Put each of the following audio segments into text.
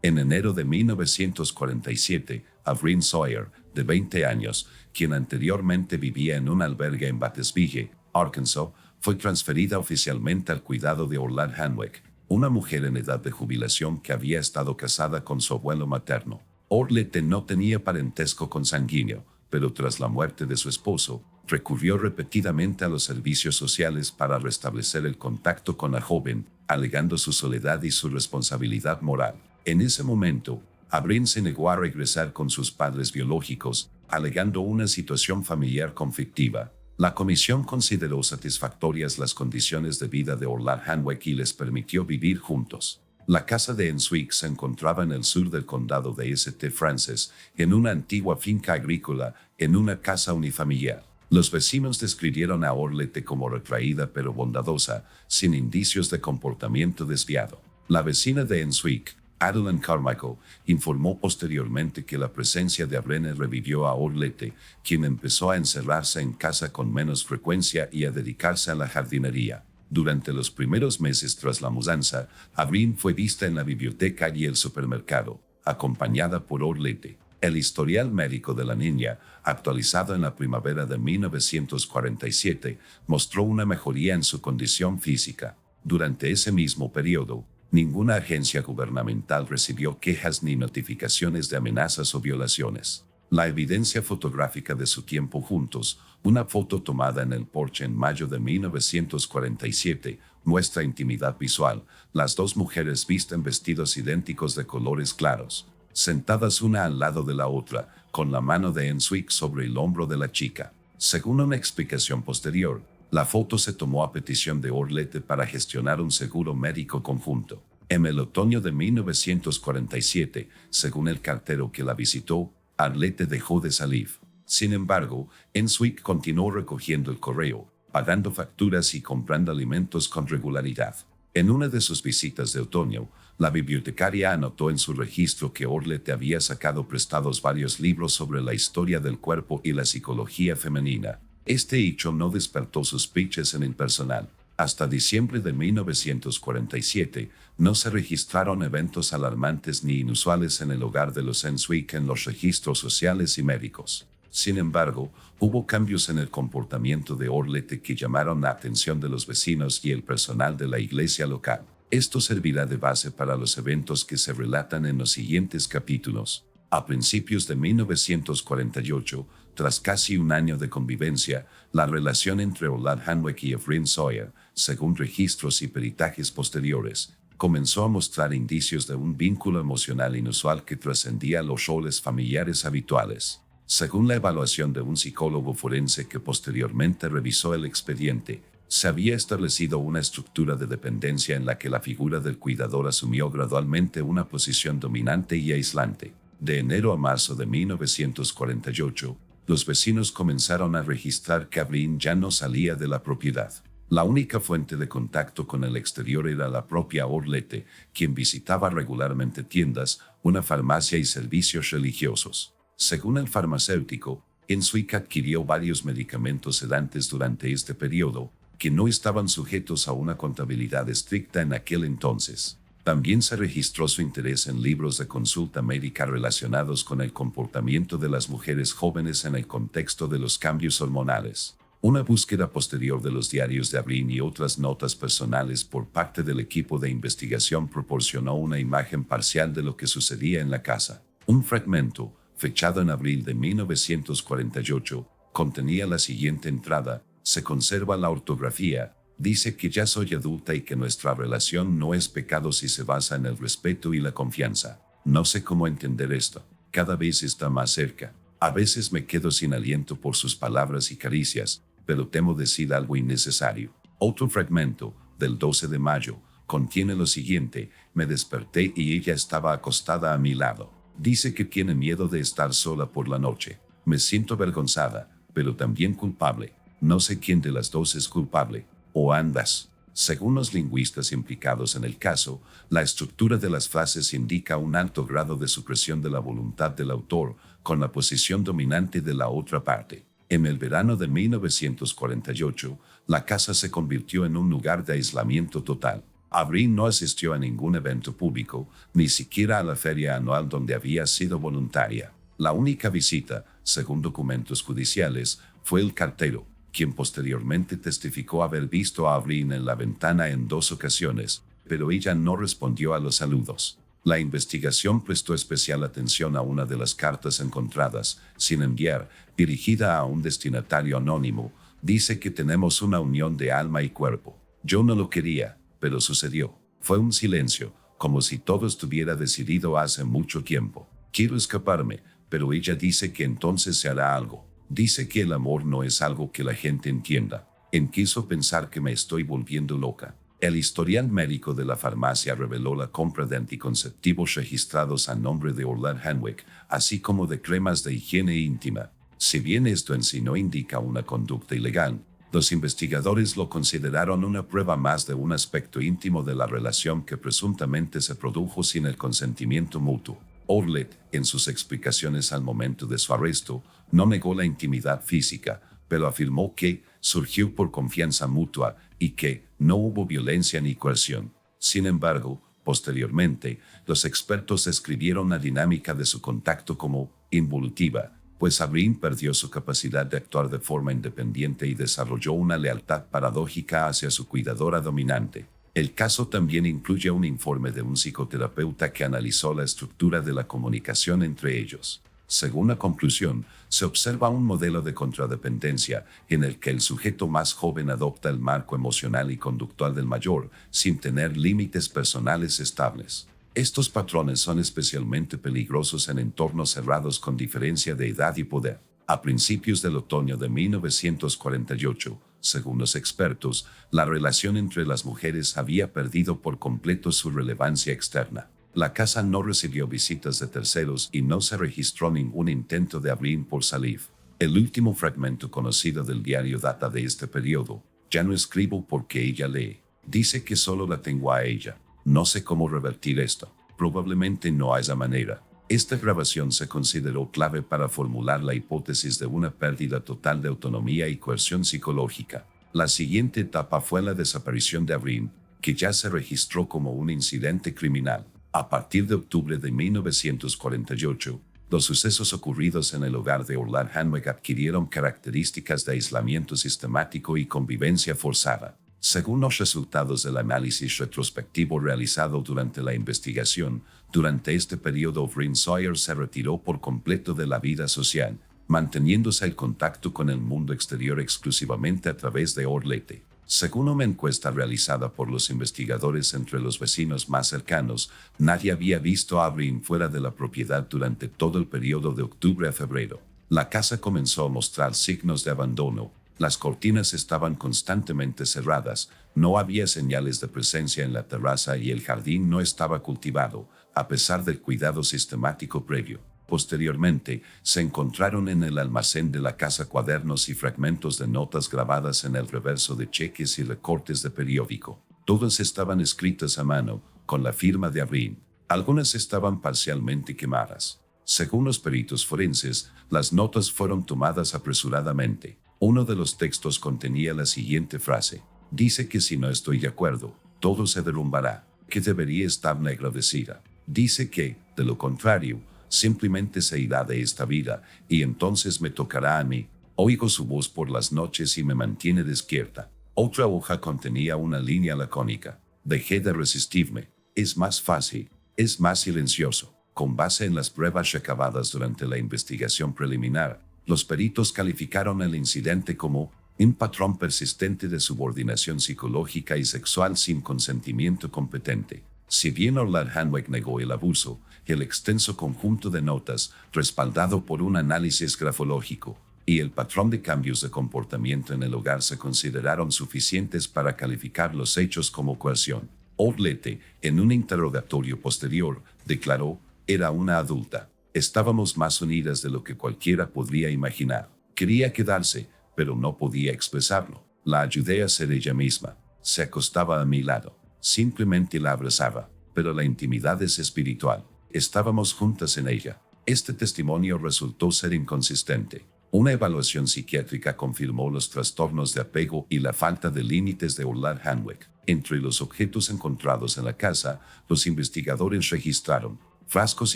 En enero de 1947, Avril Sawyer, de 20 años, quien anteriormente vivía en un albergue en Batesville, Arkansas, fue transferida oficialmente al cuidado de Orland Hanweck, una mujer en edad de jubilación que había estado casada con su abuelo materno. Orlette no tenía parentesco consanguíneo, pero tras la muerte de su esposo, recurrió repetidamente a los servicios sociales para restablecer el contacto con la joven, alegando su soledad y su responsabilidad moral. En ese momento, Avril se negó a regresar con sus padres biológicos, alegando una situación familiar conflictiva. La comisión consideró satisfactorias las condiciones de vida de Orland Hanweck y les permitió vivir juntos. La casa de Enswick se encontraba en el sur del condado de St. Francis, en una antigua finca agrícola, en una casa unifamiliar. Los vecinos describieron a Orlette como retraída pero bondadosa, sin indicios de comportamiento desviado. La vecina de Enswick, Adeline Carmichael, informó posteriormente que la presencia de Avril revivió a Orlette, quien empezó a encerrarse en casa con menos frecuencia y a dedicarse a la jardinería. Durante los primeros meses tras la mudanza, Avril fue vista en la biblioteca y el supermercado, acompañada por Orlette. El historial médico de la niña, actualizado en la primavera de 1947, mostró una mejoría en su condición física. Durante ese mismo periodo, ninguna agencia gubernamental recibió quejas ni notificaciones de amenazas o violaciones. La evidencia fotográfica de su tiempo juntos, una foto tomada en el porche en mayo de 1947, muestra intimidad visual. Las dos mujeres visten vestidos idénticos de colores claros, sentadas una al lado de la otra, con la mano de Enswick sobre el hombro de la chica. Según una explicación posterior, la foto se tomó a petición de Orlette para gestionar un seguro médico conjunto. En el otoño de 1947, según el cartero que la visitó, Orlette dejó de salir. Sin embargo, Enswick continuó recogiendo el correo, pagando facturas y comprando alimentos con regularidad. En una de sus visitas de otoño, la bibliotecaria anotó en su registro que Orlette había sacado prestados varios libros sobre la historia del cuerpo y la psicología femenina. Este hecho no despertó sospechas en el personal. Hasta diciembre de 1947, no se registraron eventos alarmantes ni inusuales en el hogar de los Enswick en los registros sociales y médicos. Sin embargo, hubo cambios en el comportamiento de Orlette que llamaron la atención de los vecinos y el personal de la iglesia local. Esto servirá de base para los eventos que se relatan en los siguientes capítulos. A principios de 1948, tras casi un año de convivencia, la relación entre Orland Hanweck y Avril Sawyer, según registros y peritajes posteriores, comenzó a mostrar indicios de un vínculo emocional inusual que trascendía los roles familiares habituales. Según la evaluación de un psicólogo forense que posteriormente revisó el expediente, se había establecido una estructura de dependencia en la que la figura del cuidador asumió gradualmente una posición dominante y aislante. De enero a marzo de 1948, los vecinos comenzaron a registrar que Avril ya no salía de la propiedad. La única fuente de contacto con el exterior era la propia Orlette, quien visitaba regularmente tiendas, una farmacia y servicios religiosos. Según el farmacéutico, Enswick adquirió varios medicamentos sedantes durante este periodo, que no estaban sujetos a una contabilidad estricta en aquel entonces. También se registró su interés en libros de consulta médica relacionados con el comportamiento de las mujeres jóvenes en el contexto de los cambios hormonales. Una búsqueda posterior de los diarios de Avril y otras notas personales por parte del equipo de investigación proporcionó una imagen parcial de lo que sucedía en la casa. Un fragmento, fechado en abril de 1948, contenía la siguiente entrada: se conserva la ortografía. Dice que ya soy adulta y que nuestra relación no es pecado si se basa en el respeto y la confianza. No sé cómo entender esto. Cada vez está más cerca. A veces me quedo sin aliento por sus palabras y caricias, pero temo decir algo innecesario. Otro fragmento, del 12 de mayo, contiene lo siguiente: me desperté y ella estaba acostada a mi lado. Dice que tiene miedo de estar sola por la noche. Me siento avergonzada, pero también culpable. No sé quién de las dos es culpable. O ambas. Según los lingüistas implicados en el caso, la estructura de las frases indica un alto grado de supresión de la voluntad del autor, con la posición dominante de la otra parte. En el verano de 1948, la casa se convirtió en un lugar de aislamiento total. Avril no asistió a ningún evento público, ni siquiera a la feria anual donde había sido voluntaria. La única visita, según documentos judiciales, fue el cartero, quien posteriormente testificó haber visto a Avril en la ventana en 2 ocasiones, pero ella no respondió a los saludos. La investigación prestó especial atención a una de las cartas encontradas, sin enviar, dirigida a un destinatario anónimo. Dice que tenemos una unión de alma y cuerpo. Yo no lo quería, pero sucedió. Fue un silencio, como si todo estuviera decidido hace mucho tiempo. Quiero escaparme, pero ella dice que entonces se hará algo. Dice que el amor no es algo que la gente entienda. Quiso pensar que me estoy volviendo loca. El historial médico de la farmacia reveló la compra de anticonceptivos registrados a nombre de Orland Hanwick, así como de cremas de higiene íntima. Si bien esto en sí no indica una conducta ilegal, los investigadores lo consideraron una prueba más de un aspecto íntimo de la relación que presuntamente se produjo sin el consentimiento mutuo. Orlet, en sus explicaciones al momento de su arresto, no negó la intimidad física, pero afirmó que surgió por confianza mutua y que no hubo violencia ni coerción. Sin embargo, posteriormente, los expertos describieron la dinámica de su contacto como involutiva, pues Avril perdió su capacidad de actuar de forma independiente y desarrolló una lealtad paradójica hacia su cuidadora dominante. El caso también incluye un informe de un psicoterapeuta que analizó la estructura de la comunicación entre ellos. Según la conclusión, se observa un modelo de contradependencia en el que el sujeto más joven adopta el marco emocional y conductual del mayor, sin tener límites personales estables. Estos patrones son especialmente peligrosos en entornos cerrados con diferencia de edad y poder. A principios del otoño de 1948, según los expertos, la relación entre las mujeres había perdido por completo su relevancia externa. La casa no recibió visitas de terceros y no se registró ningún intento de Avril por salir. El último fragmento conocido del diario data de este periodo. Ya no escribo porque ella lee. Dice que solo la tengo a ella. No sé cómo revertir esto. Probablemente no haya manera. Esta grabación se consideró clave para formular la hipótesis de una pérdida total de autonomía y coerción psicológica. La siguiente etapa fue la desaparición de Avril, que ya se registró como un incidente criminal. A partir de octubre de 1948, los sucesos ocurridos en el hogar de Orland Hanwick adquirieron características de aislamiento sistemático y convivencia forzada. Según los resultados del análisis retrospectivo realizado durante la investigación, durante este periodo Avril Sawyer se retiró por completo de la vida social, manteniéndose el contacto con el mundo exterior exclusivamente a través de Orlete. Según una encuesta realizada por los investigadores entre los vecinos más cercanos, nadie había visto a Avril fuera de la propiedad durante todo el periodo de octubre a febrero. La casa comenzó a mostrar signos de abandono. Las cortinas estaban constantemente cerradas, no había señales de presencia en la terraza y el jardín no estaba cultivado, a pesar del cuidado sistemático previo. Posteriormente, se encontraron en el almacén de la casa cuadernos y fragmentos de notas grabadas en el reverso de cheques y recortes de periódico. Todas estaban escritas a mano, con la firma de Avril. Algunas estaban parcialmente quemadas. Según los peritos forenses, las notas fueron tomadas apresuradamente. Uno de los textos contenía la siguiente frase: dice que si no estoy de acuerdo, todo se derrumbará, que debería estarme agradecida. Dice que, de lo contrario, simplemente se irá de esta vida, y entonces me tocará a mí. Oigo su voz por las noches y me mantiene despierta. Otra hoja contenía una línea lacónica: dejé de resistirme. Es más fácil, es más silencioso. Con base en las pruebas recabadas durante la investigación preliminar, los peritos calificaron el incidente como un patrón persistente de subordinación psicológica y sexual sin consentimiento competente. Si bien Orland Hanwick negó el abuso, el extenso conjunto de notas, respaldado por un análisis grafológico, y el patrón de cambios de comportamiento en el hogar se consideraron suficientes para calificar los hechos como coerción. Orlete, en un interrogatorio posterior, declaró: era una adulta. Estábamos más unidas de lo que cualquiera podría imaginar. Quería quedarse, pero no podía expresarlo. La ayudé a ser ella misma. Se acostaba a mi lado. Simplemente la abrazaba. Pero la intimidad es espiritual. Estábamos juntas en ella. Este testimonio resultó ser inconsistente. Una evaluación psiquiátrica confirmó los trastornos de apego y la falta de límites de Orland Hanwick. Entre los objetos encontrados en la casa, los investigadores registraron frascos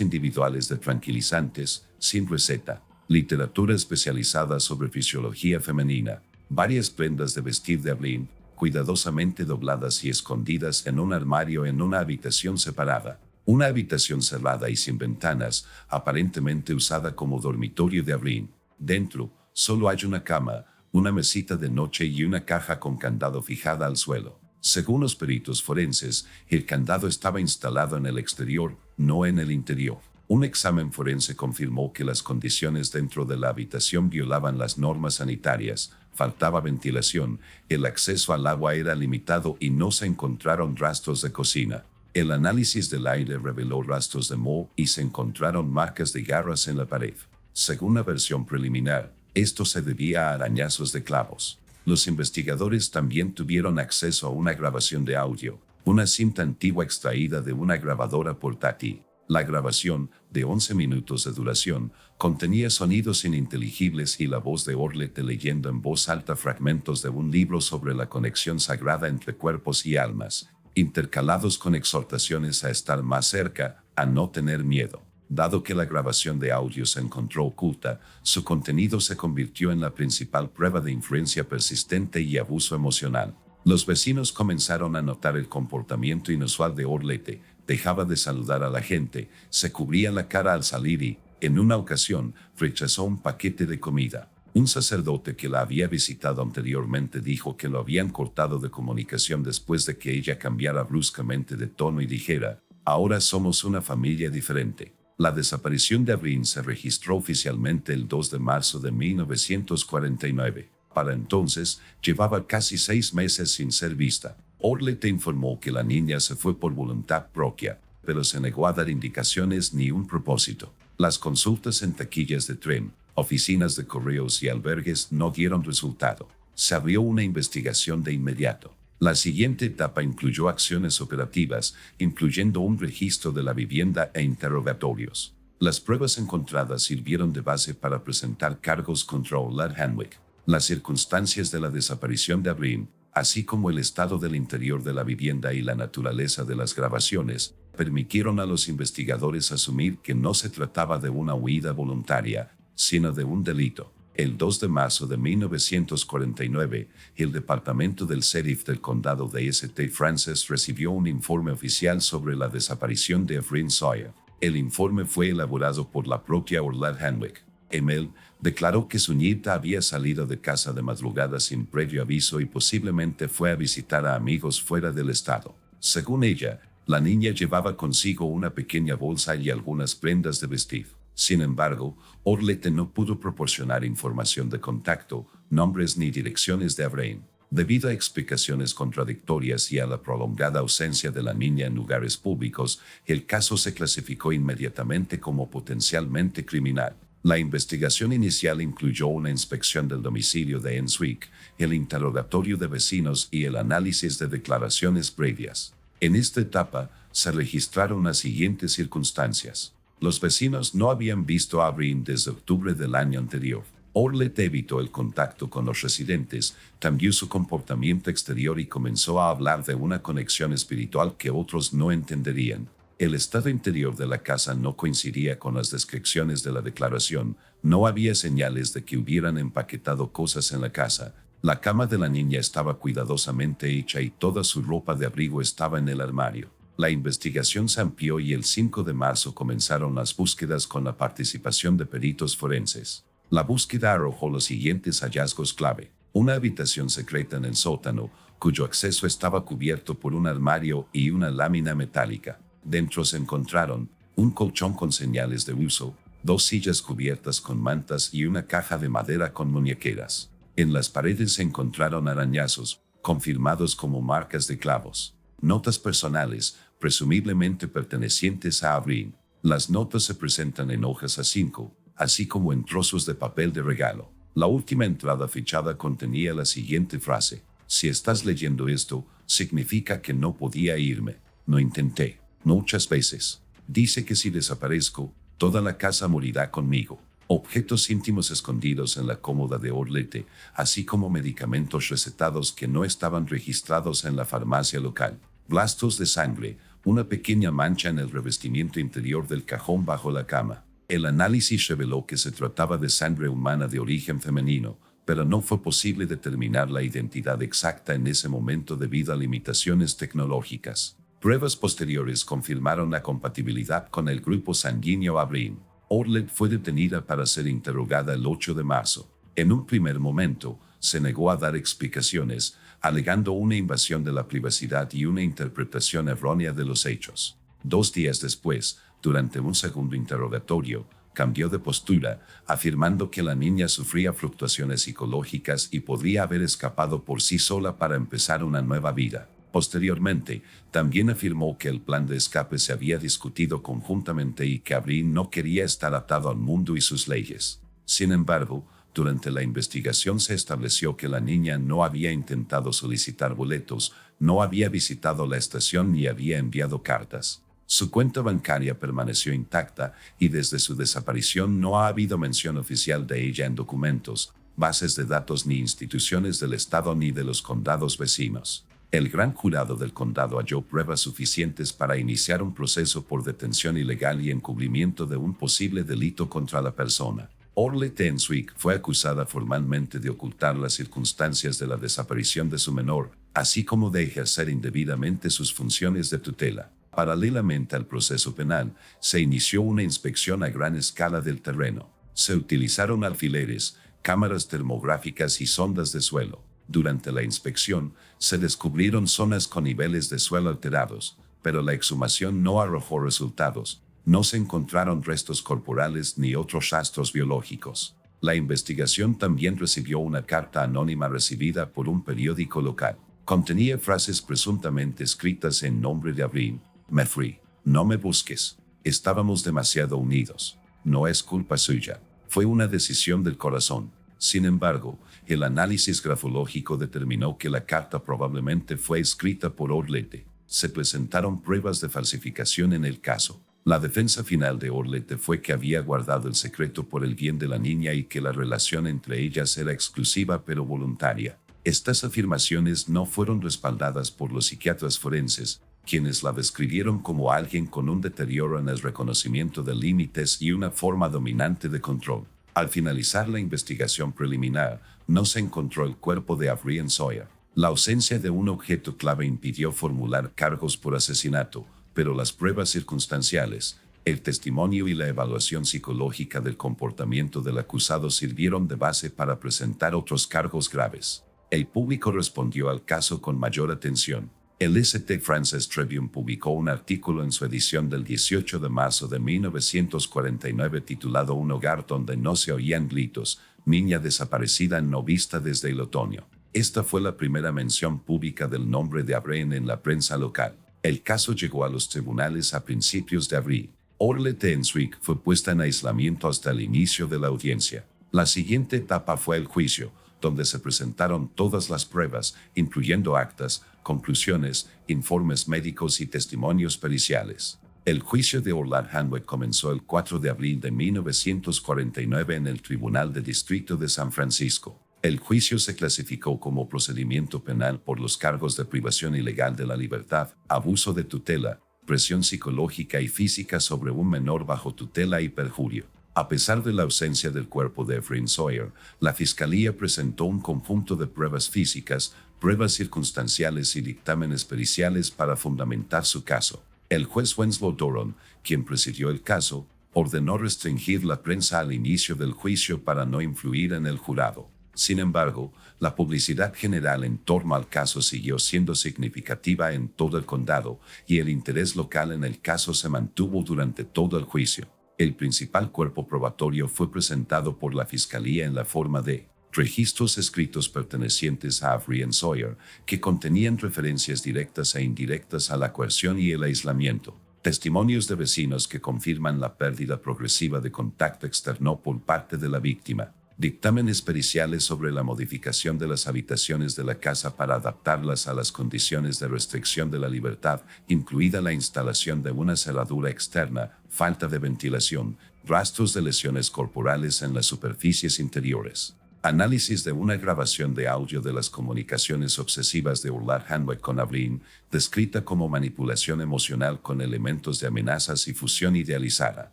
individuales de tranquilizantes, sin receta, literatura especializada sobre fisiología femenina, varias prendas de vestir de Evelyn, cuidadosamente dobladas y escondidas en un armario en una habitación separada. Una habitación cerrada y sin ventanas, aparentemente usada como dormitorio de Evelyn. Dentro, solo hay una cama, una mesita de noche y una caja con candado fijada al suelo. Según los peritos forenses, el candado estaba instalado en el exterior, no en el interior. Un examen forense confirmó que las condiciones dentro de la habitación violaban las normas sanitarias, faltaba ventilación, el acceso al agua era limitado y no se encontraron rastros de cocina. El análisis del aire reveló rastros de moho y se encontraron marcas de garras en la pared. Según la versión preliminar, esto se debía a arañazos de clavos. Los investigadores también tuvieron acceso a una grabación de audio, una cinta antigua extraída de una grabadora portátil. La grabación, de 11 minutos de duración, contenía sonidos ininteligibles y la voz de Orlette leyendo en voz alta fragmentos de un libro sobre la conexión sagrada entre cuerpos y almas, intercalados con exhortaciones a estar más cerca, a no tener miedo. Dado que la grabación de audio se encontró oculta, su contenido se convirtió en la principal prueba de influencia persistente y abuso emocional. Los vecinos comenzaron a notar el comportamiento inusual de Orlette. Dejaba de saludar a la gente, se cubría la cara al salir y, en una ocasión, rechazó un paquete de comida. Un sacerdote que la había visitado anteriormente dijo que lo habían cortado de comunicación después de que ella cambiara bruscamente de tono y dijera: "Ahora somos una familia diferente". La desaparición de Evelyn se registró oficialmente el 2 de marzo de 1949. Para entonces, llevaba casi 6 meses sin ser vista. Orlette informó que la niña se fue por voluntad propia, pero se negó a dar indicaciones ni un propósito. Las consultas en taquillas de tren, oficinas de correos y albergues no dieron resultado. Se abrió una investigación de inmediato. La siguiente etapa incluyó acciones operativas, incluyendo un registro de la vivienda e interrogatorios. Las pruebas encontradas sirvieron de base para presentar cargos contra Orlette Hanwick. Las circunstancias de la desaparición de Evelyn, así como el estado del interior de la vivienda y la naturaleza de las grabaciones, permitieron a los investigadores asumir que no se trataba de una huida voluntaria, sino de un delito. El 2 de marzo de 1949, el departamento del sheriff del condado de St. Francis recibió un informe oficial sobre la desaparición de Evelyn Sawyer. El informe fue elaborado por la propia Orlette Hanwick. En él, declaró que su nieta había salido de casa de madrugada sin previo aviso y posiblemente fue a visitar a amigos fuera del estado. Según ella, la niña llevaba consigo una pequeña bolsa y algunas prendas de vestir. Sin embargo, Orlette no pudo proporcionar información de contacto, nombres ni direcciones de Evelyn. Debido a explicaciones contradictorias y a la prolongada ausencia de la niña en lugares públicos, el caso se clasificó inmediatamente como potencialmente criminal. La investigación inicial incluyó una inspección del domicilio de Enswick, el interrogatorio de vecinos y el análisis de declaraciones previas. En esta etapa, se registraron las siguientes circunstancias. Los vecinos no habían visto a Evelyn desde octubre del año anterior. Orlette evitó el contacto con los residentes, cambió su comportamiento exterior y comenzó a hablar de una conexión espiritual que otros no entenderían. El estado interior de la casa no coincidía con las descripciones de la declaración, no había señales de que hubieran empaquetado cosas en la casa. La cama de la niña estaba cuidadosamente hecha y toda su ropa de abrigo estaba en el armario. La investigación se amplió y el 5 de marzo comenzaron las búsquedas con la participación de peritos forenses. La búsqueda arrojó los siguientes hallazgos clave. Una habitación secreta en el sótano, cuyo acceso estaba cubierto por un armario y una lámina metálica. Dentro se encontraron un colchón con señales de uso, 2 sillas cubiertas con mantas y una caja de madera con muñequeras. En las paredes se encontraron arañazos, confirmados como marcas de clavos. Notas personales, presumiblemente pertenecientes a Evelyn. Las notas se presentan en hojas A5, así como en trozos de papel de regalo. La última entrada fichada contenía la siguiente frase: "Si estás leyendo esto, significa que no podía irme. No intenté. Muchas veces. Dice que si desaparezco, toda la casa morirá conmigo". objetos íntimos escondidos en la cómoda de Orlette, así como medicamentos recetados que no estaban registrados en la farmacia local. Blastos de sangre, una pequeña mancha en el revestimiento interior del cajón bajo la cama. El análisis reveló que se trataba de sangre humana de origen femenino, pero no fue posible determinar la identidad exacta en ese momento debido a limitaciones tecnológicas. Pruebas posteriores confirmaron la compatibilidad con el grupo sanguíneo Avrin. Orlette fue detenida para ser interrogada el 8 de marzo. En un primer momento, se negó a dar explicaciones, alegando una invasión de la privacidad y una interpretación errónea de los hechos. 2 días después, durante un segundo interrogatorio, cambió de postura, afirmando que la niña sufría fluctuaciones psicológicas y podría haber escapado por sí sola para empezar una nueva vida. Posteriormente, también afirmó que el plan de escape se había discutido conjuntamente y que Avrin no quería estar atado al mundo y sus leyes. Sin embargo, durante la investigación se estableció que la niña no había intentado solicitar boletos, no había visitado la estación ni había enviado cartas. Su cuenta bancaria permaneció intacta y desde su desaparición no ha habido mención oficial de ella en documentos, bases de datos ni instituciones del Estado ni de los condados vecinos. El gran jurado del condado halló pruebas suficientes para iniciar un proceso por detención ilegal y encubrimiento de un posible delito contra la persona. Orlette Enswick fue acusada formalmente de ocultar las circunstancias de la desaparición de su menor, así como de ejercer indebidamente sus funciones de tutela. Paralelamente al proceso penal, se inició una inspección a gran escala del terreno. Se utilizaron alfileres, cámaras termográficas y sondas de suelo. Durante la inspección, se descubrieron zonas con niveles de suelo alterados, pero la exhumación no arrojó resultados. No se encontraron restos corporales ni otros rastros biológicos. La investigación también recibió una carta anónima recibida por un periódico local. Contenía frases presuntamente escritas en nombre de Avrin. Me fui. No me busques. Estábamos demasiado unidos. No es culpa suya. Fue una decisión del corazón. Sin embargo, el análisis grafológico determinó que la carta probablemente fue escrita por Orlette. Se presentaron pruebas de falsificación en el caso. La defensa final de Orlette fue que había guardado el secreto por el bien de la niña y que la relación entre ellas era exclusiva pero voluntaria. Estas afirmaciones no fueron respaldadas por los psiquiatras forenses, quienes la describieron como alguien con un deterioro en el reconocimiento de límites y una forma dominante de control. Al finalizar la investigación preliminar, no se encontró el cuerpo de Avrin Sawyer. La ausencia de un objeto clave impidió formular cargos por asesinato, pero las pruebas circunstanciales, el testimonio y la evaluación psicológica del comportamiento del acusado sirvieron de base para presentar otros cargos graves. El público respondió al caso con mayor atención. El St. Francis Tribune publicó un artículo en su edición del 18 de marzo de 1949 titulado Un hogar donde no se oían gritos, niña desaparecida no vista desde el otoño. Esta fue la primera mención pública del nombre de Avrin en la prensa local. El caso llegó a los tribunales a principios de abril. Orlette Enswick fue puesta en aislamiento hasta el inicio de la audiencia. La siguiente etapa fue el juicio, donde se presentaron todas las pruebas, incluyendo actas, conclusiones, informes médicos y testimonios periciales. El juicio de Orlette Enswick comenzó el 4 de abril de 1949 en el Tribunal de Distrito de San Francisco. El juicio se clasificó como procedimiento penal por los cargos de privación ilegal de la libertad, abuso de tutela, presión psicológica y física sobre un menor bajo tutela y perjurio. A pesar de la ausencia del cuerpo de Avrin Sawyer, la Fiscalía presentó un conjunto de pruebas físicas, pruebas circunstanciales y dictámenes periciales para fundamentar su caso. El juez Winslow Doron, quien presidió el caso, ordenó restringir la prensa al inicio del juicio para no influir en el jurado. Sin embargo, la publicidad general en torno al caso siguió siendo significativa en todo el condado y el interés local en el caso se mantuvo durante todo el juicio. El principal cuerpo probatorio fue presentado por la Fiscalía en la forma de registros escritos pertenecientes a Avrin Sawyer que contenían referencias directas e indirectas a la coerción y el aislamiento, testimonios de vecinos que confirman la pérdida progresiva de contacto externo por parte de la víctima, Dictámenes periciales sobre la modificación de las habitaciones de la casa para adaptarlas a las condiciones de restricción de la libertad, incluida la instalación de una cerradura externa, falta de ventilación, rastros de lesiones corporales en las superficies interiores. Análisis de una grabación de audio de las comunicaciones obsesivas de Orlad Hanweck con Avril, descrita como manipulación emocional con elementos de amenazas y fusión idealizada.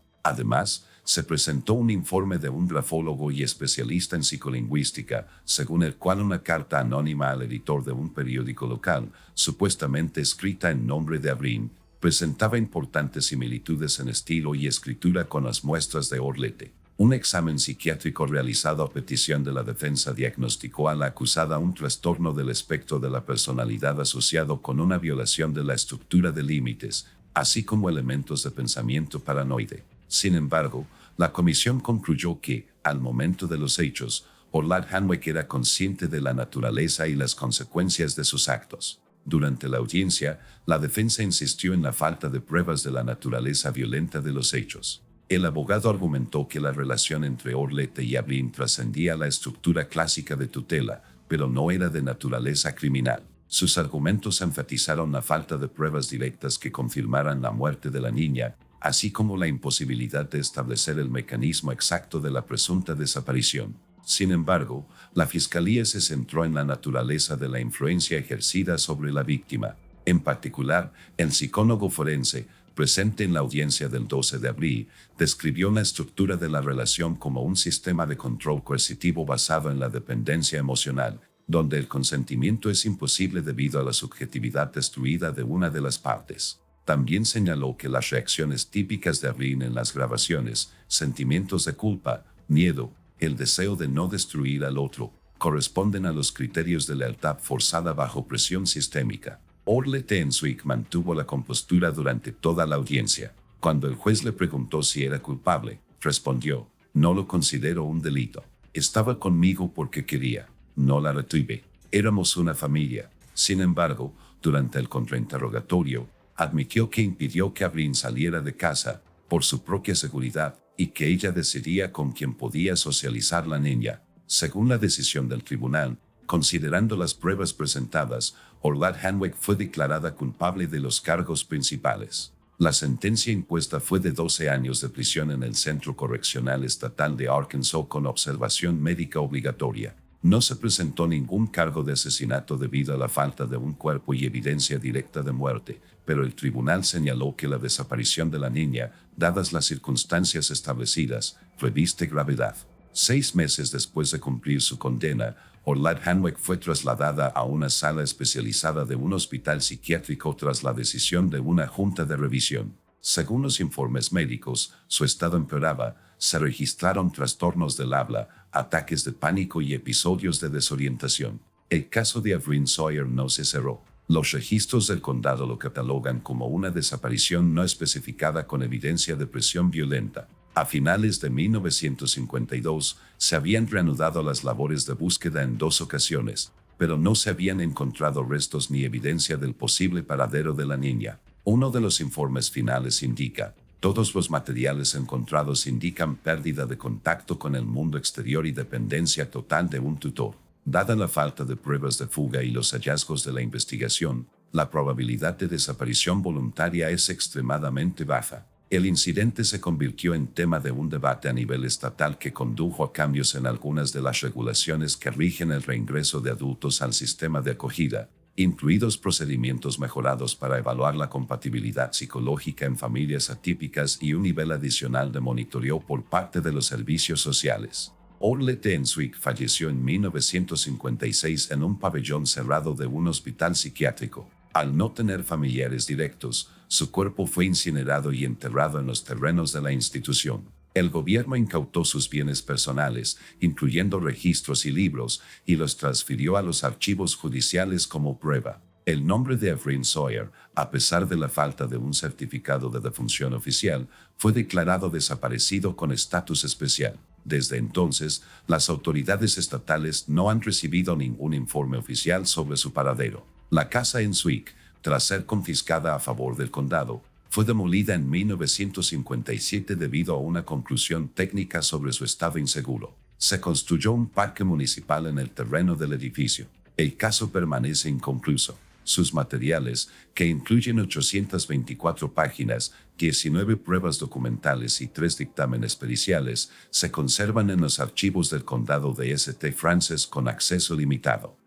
Además, se presentó un informe de un grafólogo y especialista en psicolingüística, según el cual una carta anónima al editor de un periódico local, supuestamente escrita en nombre de Avril, presentaba importantes similitudes en estilo y escritura con las muestras de Orlette. Un examen psiquiátrico realizado a petición de la defensa diagnosticó a la acusada un trastorno del espectro de la personalidad asociado con una violación de la estructura de límites, así como elementos de pensamiento paranoide. Sin embargo, la comisión concluyó que, al momento de los hechos, Orlad Hanweck era consciente de la naturaleza y las consecuencias de sus actos. Durante la audiencia, la defensa insistió en la falta de pruebas de la naturaleza violenta de los hechos. El abogado argumentó que la relación entre Orlette y Avril trascendía la estructura clásica de tutela, pero no era de naturaleza criminal. Sus argumentos enfatizaron la falta de pruebas directas que confirmaran la muerte de la niña, así como la imposibilidad de establecer el mecanismo exacto de la presunta desaparición. Sin embargo, la fiscalía se centró en la naturaleza de la influencia ejercida sobre la víctima. En particular, el psicólogo forense, presente en la audiencia del 12 de abril, describió la estructura de la relación como un sistema de control coercitivo basado en la dependencia emocional, donde el consentimiento es imposible debido a la subjetividad destruida de una de las partes. También señaló que las reacciones típicas de Avril en las grabaciones, sentimientos de culpa, miedo, el deseo de no destruir al otro, corresponden a los criterios de lealtad forzada bajo presión sistémica. Orlette Enswick mantuvo la compostura durante toda la audiencia. Cuando el juez le preguntó si era culpable, respondió: "No lo considero un delito. Estaba conmigo porque quería. No la retuve. Éramos una familia". Sin embargo, durante el contrainterrogatorio, admitió que impidió que Avril saliera de casa por su propia seguridad y que ella decidía con quién podía socializar la niña. Según la decisión del tribunal, considerando las pruebas presentadas, Orlad Hanweck fue declarada culpable de los cargos principales. La sentencia impuesta fue de 12 años de prisión en el Centro Correccional Estatal de Arkansas con observación médica obligatoria. No se presentó ningún cargo de asesinato debido a la falta de un cuerpo y evidencia directa de muerte, pero el tribunal señaló que la desaparición de la niña, dadas las circunstancias establecidas, reviste gravedad. 6 meses después de cumplir su condena, Orlad Hanweck fue trasladada a una sala especializada de un hospital psiquiátrico tras la decisión de una junta de revisión. Según los informes médicos, su estado empeoraba, se registraron trastornos del habla, ataques de pánico y episodios de desorientación. El caso de Avril Sawyer no se cerró. Los registros del condado lo catalogan como una desaparición no especificada con evidencia de presión violenta. A finales de 1952, se habían reanudado las labores de búsqueda en 2 ocasiones, pero no se habían encontrado restos ni evidencia del posible paradero de la niña. Uno de los informes finales indica: todos los materiales encontrados indican pérdida de contacto con el mundo exterior y dependencia total de un tutor. Dada la falta de pruebas de fuga y los hallazgos de la investigación, la probabilidad de desaparición voluntaria es extremadamente baja. El incidente se convirtió en tema de un debate a nivel estatal que condujo a cambios en algunas de las regulaciones que rigen el reingreso de adultos al sistema de acogida, incluidos procedimientos mejorados para evaluar la compatibilidad psicológica en familias atípicas y un nivel adicional de monitoreo por parte de los servicios sociales. Orlette Enswick falleció en 1956 en un pabellón cerrado de un hospital psiquiátrico. Al no tener familiares directos, su cuerpo fue incinerado y enterrado en los terrenos de la institución. El gobierno incautó sus bienes personales, incluyendo registros y libros, y los transfirió a los archivos judiciales como prueba. El nombre de Avril Sawyer, a pesar de la falta de un certificado de defunción oficial, fue declarado desaparecido con estatus especial. Desde entonces, las autoridades estatales no han recibido ningún informe oficial sobre su paradero. La casa Enswick, tras ser confiscada a favor del condado, fue demolida en 1957 debido a una conclusión técnica sobre su estado inseguro. Se construyó un parque municipal en el terreno del edificio. El caso permanece inconcluso. Sus materiales, que incluyen 824 páginas, 19 pruebas documentales y 3 dictámenes periciales, se conservan en los archivos del condado de St. Francis con acceso limitado.